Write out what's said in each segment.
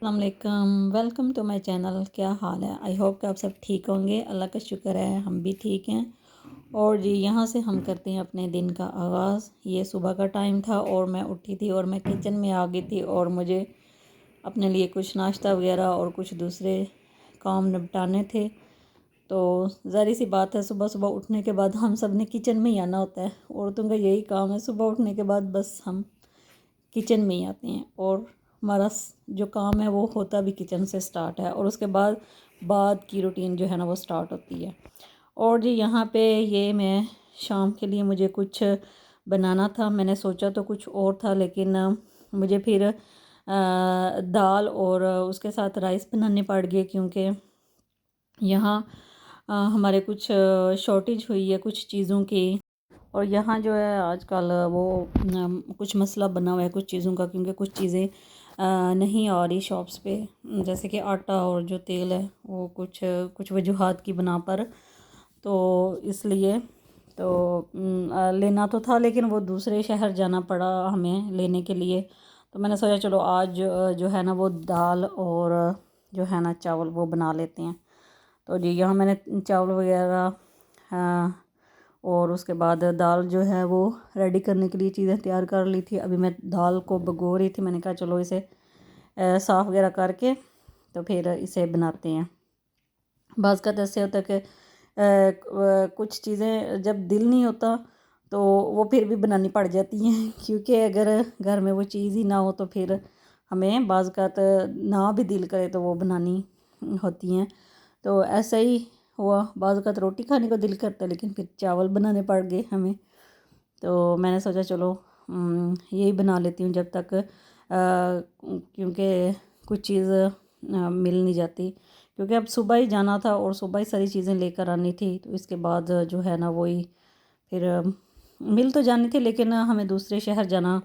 अस्सलाम welcome to my channel. क्या हाल है? आई होप कि आप सब ठीक होंगे। अल्लाह का शुक्र है हम भी ठीक हैं। और जी यहाँ से हम करते हैं अपने दिन का आगाज़। ये सुबह का टाइम था और मैं उठी थी और मैं किचन में आ गई थी और मुझे अपने लिए कुछ नाश्ता वगैरह और कुछ दूसरे काम निपटाने थे। तो ज़ाहिर सी बात है, सुबह सुबह उठने के बाद हम सब ने किचन में ही आना होता है। औरतों का यही काम है, सुबह उठने के बाद बस हम किचन में ही आते हैं और हमारा जो काम है वो होता भी किचन से स्टार्ट है और उसके बाद की रूटीन जो है ना वो स्टार्ट होती है। और जी यहाँ पे ये मैं शाम के लिए मुझे कुछ बनाना था। मैंने सोचा तो कुछ और था, लेकिन मुझे फिर दाल और उसके साथ राइस बनाने पड़ गए, क्योंकि यहाँ हमारे कुछ शॉर्टेज हुई है कुछ चीज़ों की। और यहाँ जो है आजकल वो कुछ मसला बना हुआ है कुछ चीज़ों का, क्योंकि कुछ चीज़ें नहीं आ रही शॉप्स पे, जैसे कि आटा और जो तेल है वो कुछ कुछ वजूहात की बना पर। तो इसलिए तो लेना तो था, लेकिन वो दूसरे शहर जाना पड़ा हमें लेने के लिए। तो मैंने सोचा चलो आज जो है ना वो दाल और जो है ना चावल वो बना लेते हैं। तो जी यहाँ मैंने चावल वगैरह और उसके बाद दाल जो है वो रेडी करने के लिए चीज़ें तैयार कर ली थी। अभी मैं दाल को भिगो रही थी। मैंने कहा चलो इसे साफ़ वगैरह करके तो फिर इसे बनाते हैं। बाज़ का ऐसे होता है कि कुछ चीज़ें जब दिल नहीं होता तो वो फिर भी बनानी पड़ जाती हैं क्योंकि अगर घर में वो चीज़ ही ना हो तो फिर हमें बाज़ का ना भी दिल करे तो वो बनानी होती हैं। तो ऐसा ही हुआ, बाज़ का रोटी खाने को दिल करता है लेकिन फिर चावल बनाने पड़ गए हमें। तो मैंने सोचा चलो यही बना लेती हूँ जब तक, क्योंकि कुछ चीज़ मिल नहीं जाती, क्योंकि अब सुबह ही जाना था और सुबह ही सारी चीज़ें लेकर आनी थी। तो इसके बाद जो है ना वही फिर मिल तो जानी थी, लेकिन हमें दूसरे शहर जाना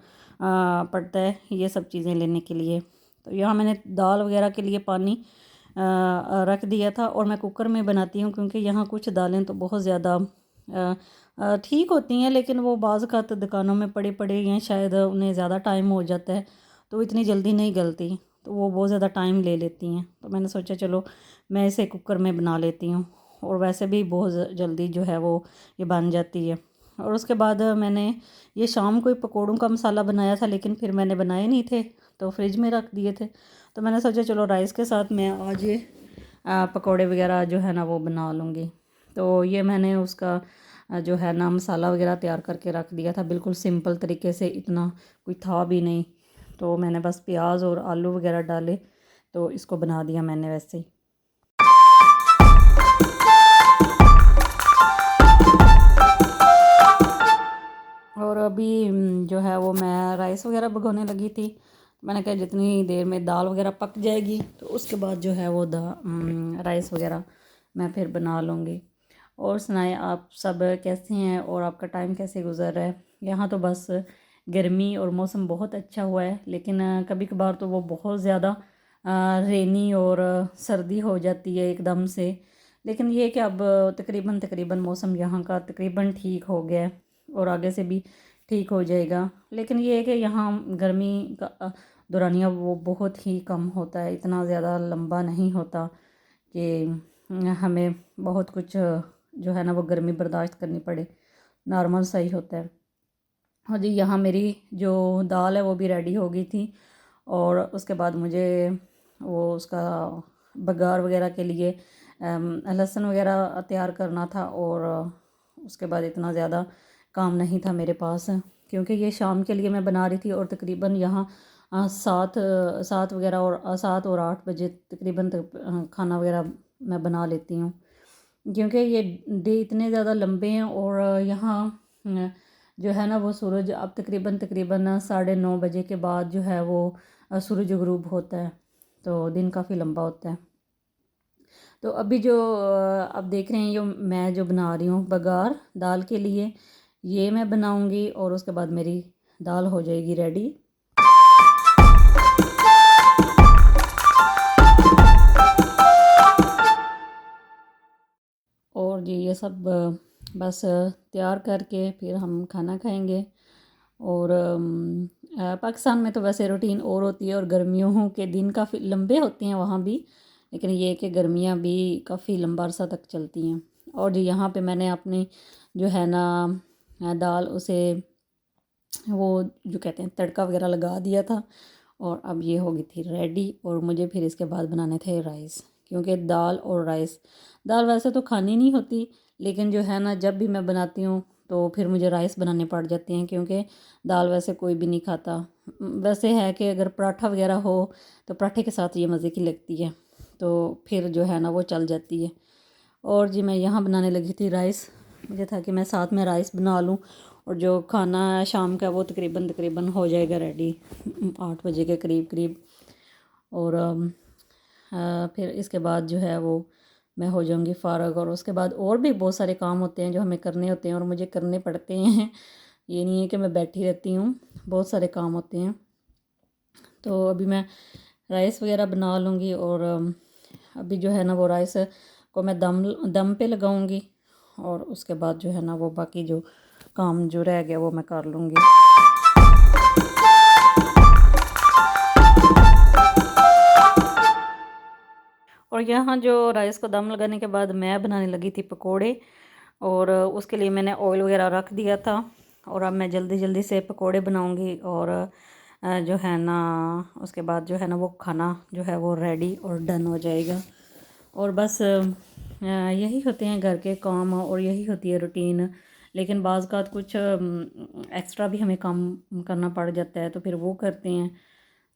पड़ता है ये सब चीज़ें लेने के लिए। तो यहाँ मैंने दाल वगैरह के लिए पानी रख दिया था और मैं कुकर में बनाती हूँ, क्योंकि यहाँ कुछ दालें तो बहुत ज़्यादा ठीक होती हैं, लेकिन वो बाज़ का तो दुकानों में पड़े पड़े हैं, शायद उन्हें ज़्यादा टाइम हो जाता है तो इतनी जल्दी नहीं गलती, तो वो बहुत ज़्यादा टाइम ले लेती हैं। तो मैंने सोचा चलो मैं इसे कुकर में बना लेती हूँ, और वैसे भी बहुत जल्दी जो है वो ये बन जाती है। और उसके बाद मैंने ये शाम को ही पकौड़ों का मसाला बनाया था, लेकिन फिर मैंने बनाए नहीं थे तो फ्रिज में रख दिए थे। तो मैंने सोचा चलो राइस के साथ मैं आज ये पकौड़े वगैरह जो है ना वो बना लूँगी। तो ये मैंने उसका जो है ना मसाला वगैरह तैयार करके रख दिया था, बिल्कुल सिंपल तरीके से, इतना कोई था भी नहीं। तो मैंने बस प्याज और आलू वगैरह डाले तो इसको बना दिया मैंने वैसे ही। और अभी जो है वो मैं राइस वगैरह भगोने लगी थी। मैंने कहा जितनी देर में दाल वगैरह पक जाएगी तो उसके बाद जो है वो राइस वगैरह मैं फिर बना लूँगी। और सुनाएं आप सब कैसे हैं और आपका टाइम कैसे गुजर रहा है? यहाँ तो बस गर्मी और मौसम बहुत अच्छा हुआ है, लेकिन कभी कभार तो वो बहुत ज़्यादा रेनी और सर्दी हो जाती है एकदम से। लेकिन ये कि अब तकरीबन तकरीबन मौसम यहाँ का तकरीबन ठीक हो गया है और आगे से भी ठीक हो जाएगा। लेकिन ये है कि यहाँ गर्मी का दौरानिया वो बहुत ही कम होता है, इतना ज़्यादा लंबा नहीं होता कि हमें बहुत कुछ जो है ना वो गर्मी बर्दाश्त करनी पड़े, नॉर्मल सही होता है। हाँ जी, यहाँ मेरी जो दाल है वो भी रेडी हो गई थी और उसके बाद मुझे वो उसका बघार वगैरह के लिए लहसुन वगैरह तैयार करना था। और उसके बाद इतना ज़्यादा काम नहीं था मेरे पास, क्योंकि ये शाम के लिए मैं बना रही थी और तकरीबन यहाँ सात सात वगैरह और 7 और 8 बजे तकरीबन खाना वगैरह मैं बना लेती हूँ, क्योंकि ये डे इतने ज़्यादा लंबे हैं। और यहाँ जो है ना वो सूरज अब तकरीबन तकरीबन 9:30 बजे के बाद जो है वो सूरज गुरूब होता है, तो दिन काफ़ी लंबा होता है। तो अभी जो आप देख रहे हैं, मैं जो बना रही हूँ बघार दाल के लिए, ये मैं बनाऊँगी और उसके बाद मेरी दाल हो जाएगी रेडी। और जी ये सब बस तैयार करके फिर हम खाना खाएंगे। और पाकिस्तान में तो वैसे रूटीन और होती है और गर्मियों के दिन काफ़ी लंबे होते हैं वहाँ भी, लेकिन ये है कि गर्मियाँ भी काफ़ी लंबा अरसा तक चलती हैं। और जी यहाँ पे मैंने अपनी जो है ना दाल उसे वो जो कहते हैं तड़का वगैरह लगा दिया था और अब ये हो गई थी रेडी। और मुझे फिर इसके बाद बनाने थे राइस, क्योंकि दाल और राइस, दाल वैसे तो खानी नहीं होती, लेकिन जो है ना जब भी मैं बनाती हूँ तो फिर मुझे राइस बनाने पड़ जाते हैं, क्योंकि दाल वैसे कोई भी नहीं खाता। वैसे है कि अगर पराठा वगैरह हो तो पराठे के साथ ये मज़े की लगती है, तो फिर जो है ना वो चल जाती है। और जी मैं यहाँ बनाने लगी थी राइस, मुझे था कि मैं साथ में राइस बना लूँ और जो खाना है शाम का वो तकरीबन तकरीबन हो जाएगा रेडी 8 बजे के करीब करीब। और फिर इसके बाद जो है वो मैं हो जाऊंगी फ़ारग, और उसके बाद और भी बहुत सारे काम होते हैं जो हमें करने होते हैं और मुझे करने पड़ते हैं। ये नहीं है कि मैं बैठी रहती हूँ, बहुत सारे काम होते हैं। तो अभी मैं राइस वगैरह बना लूँगी और अभी जो है ना वो राइस को मैं दम दम पे लगाऊंगी और उसके बाद जो है ना वो बाकी जो काम जो रह गया वो मैं कर लूँगी। और यहाँ जो राइस को दम लगाने के बाद मैं बनाने लगी थी पकोड़े, और उसके लिए मैंने ऑयल वगैरह रख दिया था और अब मैं जल्दी जल्दी से पकोड़े बनाऊंगी। और जो है ना उसके बाद जो है ना वो खाना जो है वो रेडी और डन हो जाएगा। और बस यही होते हैं घर के काम और यही होती है रूटीन। लेकिन बाज़ का कुछ एक्स्ट्रा भी हमें काम करना पड़ जाता है तो फिर वो करते हैं,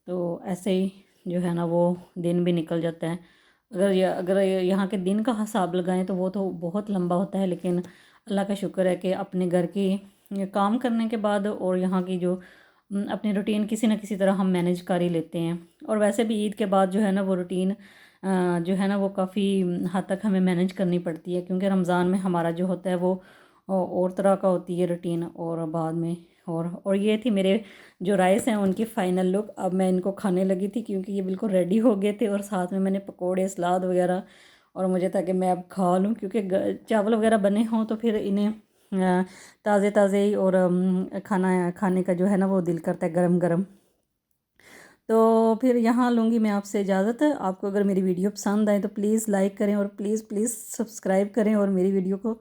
तो ऐसे ही जो है ना वो दिन भी निकल जाता है। अगर यहाँ के दिन का हिसाब लगाएं तो वो तो बहुत लंबा होता है, लेकिन अल्लाह का शुक्र है कि अपने घर की काम करने के बाद और यहाँ की जो अपनी रूटीन किसी न किसी तरह हम मैनेज कर ही लेते हैं। और वैसे भी ईद के बाद जो है ना वो रूटीन जो है ना वो काफ़ी हद तक हमें मैनेज करनी पड़ती है, क्योंकि रमज़ान में हमारा जो होता है वो और तरह का होती है रूटीन। और बाद में और ये थी मेरे जो राइस हैं उनकी फ़ाइनल लुक। अब मैं इनको खाने लगी थी क्योंकि ये बिल्कुल रेडी हो गए थे और साथ में मैंने पकोड़े सलाद वगैरह, और मुझे था कि मैं अब खा लूँ, क्योंकि चावल वगैरह बने हों तो फिर इन्हें ताज़े ताज़े ही और खाना खाने का जो है ना वो दिल करता है गरम गरम। तो फिर यहाँ लूँगी मैं आपसे इजाज़त। आपको अगर मेरी वीडियो पसंद आए तो प्लीज़ लाइक करें और प्लीज़ प्लीज़ सब्सक्राइब करें और मेरी वीडियो को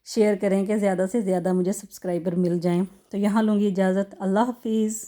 शेयर करें कि ज़्यादा से ज़्यादा मुझे सब्सक्राइबर मिल जाएं। तो यहाँ लूँगी इजाज़त। अल्लाह हाफिज़।